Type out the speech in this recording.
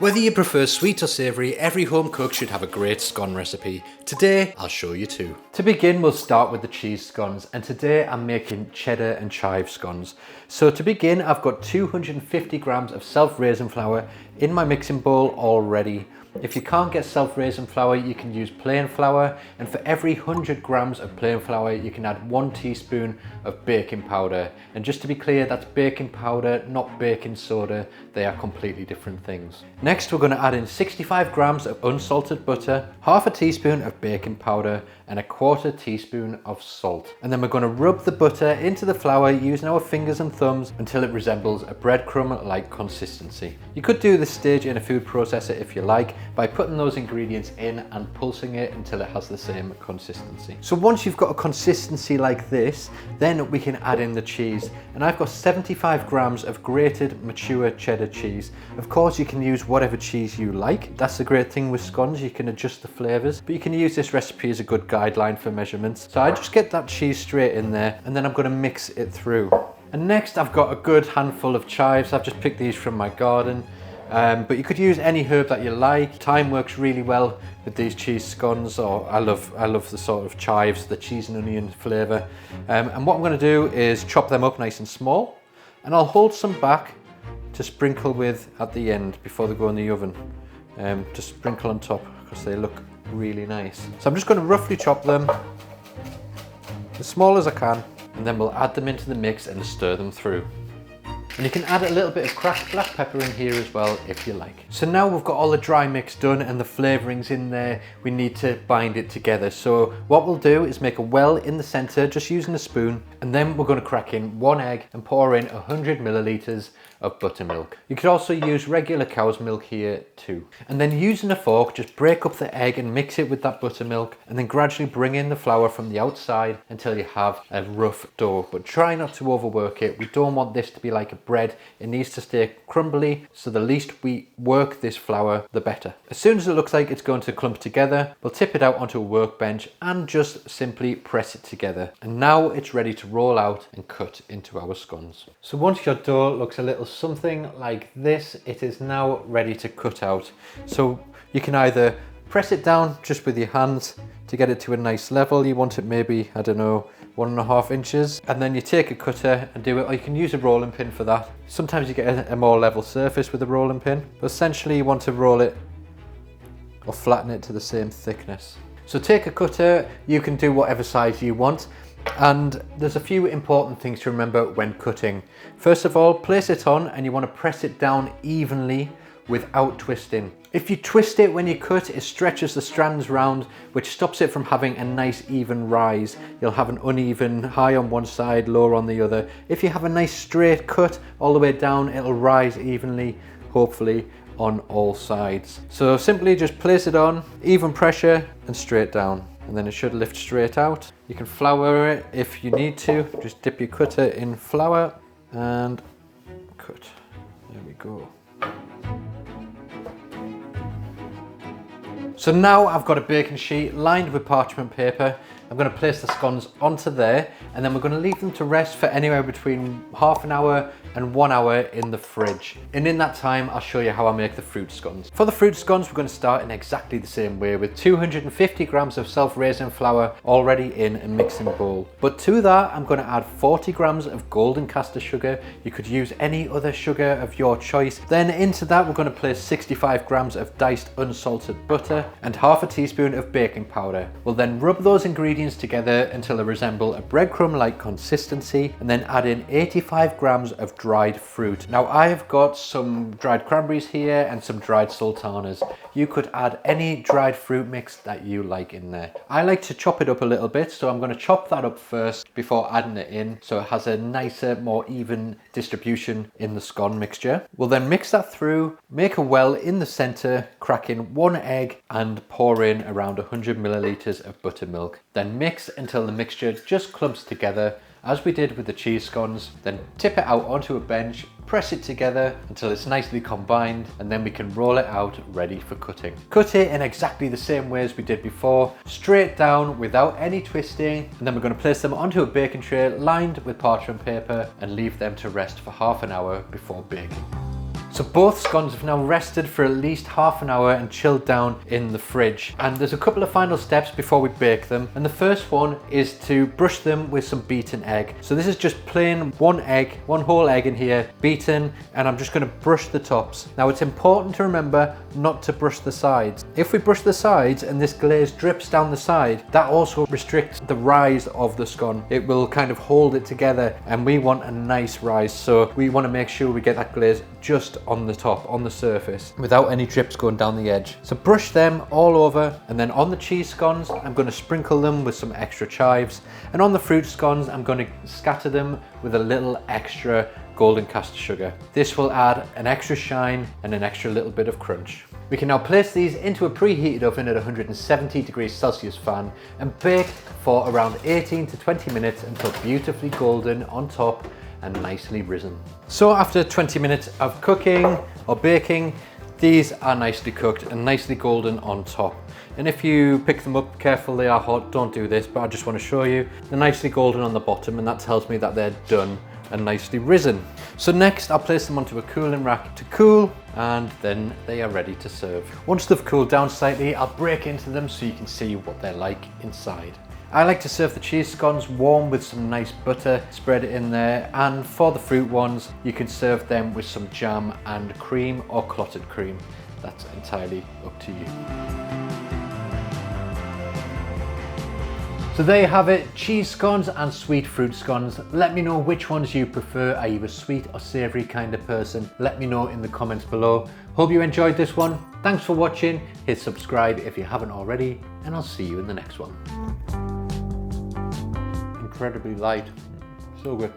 Whether you prefer sweet or savoury, every home cook should have a great scone recipe. Today, I'll show you two. To begin, we'll start with the cheese scones, and today I'm making cheddar and chive scones. So to begin, I've got 250 grams of self-raising flour in my mixing bowl already. If you can't get self-raising flour, you can use plain flour, and for every 100 grams of plain flour, you can add 1 teaspoon of baking powder. And just to be clear, that's baking powder, not baking soda. They are completely different things. Next, we're going to add in 65 grams of unsalted butter, half a teaspoon of baking powder, and a 1/4 teaspoon of salt. And then we're going to rub the butter into the flour using our fingers and thumbs until it resembles a breadcrumb-like consistency. You could do this stage in a food processor if you like, by putting those ingredients in and pulsing it until it has the same consistency. So once you've got a consistency like this, then we can add in the cheese. And I've got 75 grams of grated mature cheddar cheese. Of course, you can use whatever cheese you like. That's the great thing with scones, you can adjust the flavors, but you can use this recipe as a good guideline for measurements. So I just get that cheese straight in there, and then I'm going to mix it through. And next, I've got a good handful of chives. I've just picked these from my garden. But you could use any herb that you like. Thyme works really well with these cheese scones, or I love the sort of chives, the cheese and onion flavour. And what I'm going to do is chop them up nice and small, and I'll hold some back to sprinkle with at the end before they go in the oven. Just sprinkle on top because they look really nice. So I'm just going to roughly chop them as small as I can, and then we'll add them into the mix and stir them through. And you can add a little bit of cracked black pepper in here as well if you like. So now we've got all the dry mix done and the flavourings in there, we need to bind it together. So what we'll do is make a well in the centre just using a spoon, and then we're going to crack in 1 egg and pour in 100 millilitres of buttermilk. You could also use regular cow's milk here too. And then using a fork, just break up the egg and mix it with that buttermilk, and then gradually bring in the flour from the outside until you have a rough dough. But try not to overwork it. We don't want this to be like a bread. It needs to stay crumbly, so the least we work this flour, the better. As soon as it looks like it's going to clump together, we'll tip it out onto a workbench and just simply press it together. And now it's ready to roll out and cut into our scones. So once your dough looks a little something like this, it is now ready to cut out. So you can either press it down just with your hands to get it to a nice level. You want it maybe, I don't know, 1.5 inches, and then you take a cutter and do it, or you can use a rolling pin for that. Sometimes you get a more level surface with a rolling pin, but essentially you want to roll it or flatten it to the same thickness. So take a cutter, you can do whatever size you want. And there's a few important things to remember when cutting. First of all, place it on and you want to press it down evenly without twisting. If you twist it when you cut, it stretches the strands round, which stops it from having a nice even rise. You'll have an uneven high on one side, lower on the other. If you have a nice straight cut all the way down, it'll rise evenly, hopefully, on all sides. So simply just place it on, even pressure and straight down. And then it should lift straight out. You can flour it if you need to. Just dip your cutter in flour and cut. There we go. So now I've got a baking sheet lined with parchment paper. I'm going to place the scones onto there, and then we're going to leave them to rest for anywhere between half an hour and 1 hour in the fridge. And in that time, I'll show you how I make the fruit scones. For the fruit scones, we're going to start in exactly the same way, with 250 grams of self-raising flour already in a mixing bowl. But to that, I'm going to add 40 grams of golden caster sugar. You could use any other sugar of your choice. Then into that, we're going to place 65 grams of diced unsalted butter and half a teaspoon of baking powder. We'll then rub those ingredients together until they resemble a breadcrumb-like consistency, and then add in 85 grams of dried fruit. Now I've got some dried cranberries here and some dried sultanas. You could add any dried fruit mix that you like in there. I like to chop it up a little bit, so I'm going to chop that up first before adding it in, so it has a nicer, more even distribution in the scone mixture. We'll then mix that through, make a well in the center, crack in 1 egg and pour in around 100 milliliters of buttermilk. Then mix until the mixture just clumps together, as we did with the cheese scones. Then tip it out onto a bench, press it together until it's nicely combined, and then we can roll it out ready for cutting. Cut it in exactly the same way as we did before, straight down without any twisting, and then we're going to place them onto a baking tray lined with parchment paper and leave them to rest for half an hour before baking. So So both scones have now rested for at least half an hour and chilled down in the fridge. And there's a couple of final steps before we bake them. And the first one is to brush them with some beaten egg. So this is just plain one whole egg in here, beaten, and I'm just going to brush the tops. Now it's important to remember not to brush the sides. If we brush the sides and this glaze drips down the side, that also restricts the rise of the scone. It will kind of hold it together, and we want a nice rise, so we want to make sure we get that glaze just on the top, on the surface, without any drips going down the edge. So brush them all over, and then on the cheese scones I'm going to sprinkle them with some extra chives, and on the fruit scones I'm going to scatter them with a little extra golden caster sugar. This will add an extra shine and an extra little bit of crunch. We can now place these into a preheated oven at 170 degrees Celsius fan and bake for around 18 to 20 minutes until beautifully golden on top and nicely risen. So after 20 minutes of cooking or baking, these are nicely cooked and nicely golden on top. And if you pick them up careful, they are hot, don't do this, but I just want to show you. They're nicely golden on the bottom, and that tells me that they're done and nicely risen. So next I'll place them onto a cooling rack to cool, and then they are ready to serve. Once they've cooled down slightly, I'll break into them so you can see what they're like inside. I like to serve the cheese scones warm with some nice butter spread in there, and for the fruit ones you can serve them with some jam and cream or clotted cream. That's entirely up to you. So there you have it, cheese scones and sweet fruit scones. Let me know which ones you prefer. Are you a sweet or savoury kind of person? Let me know in the comments below. Hope you enjoyed this one. Thanks for watching. Hit subscribe if you haven't already, and I'll see you in the next one. Incredibly light, so good.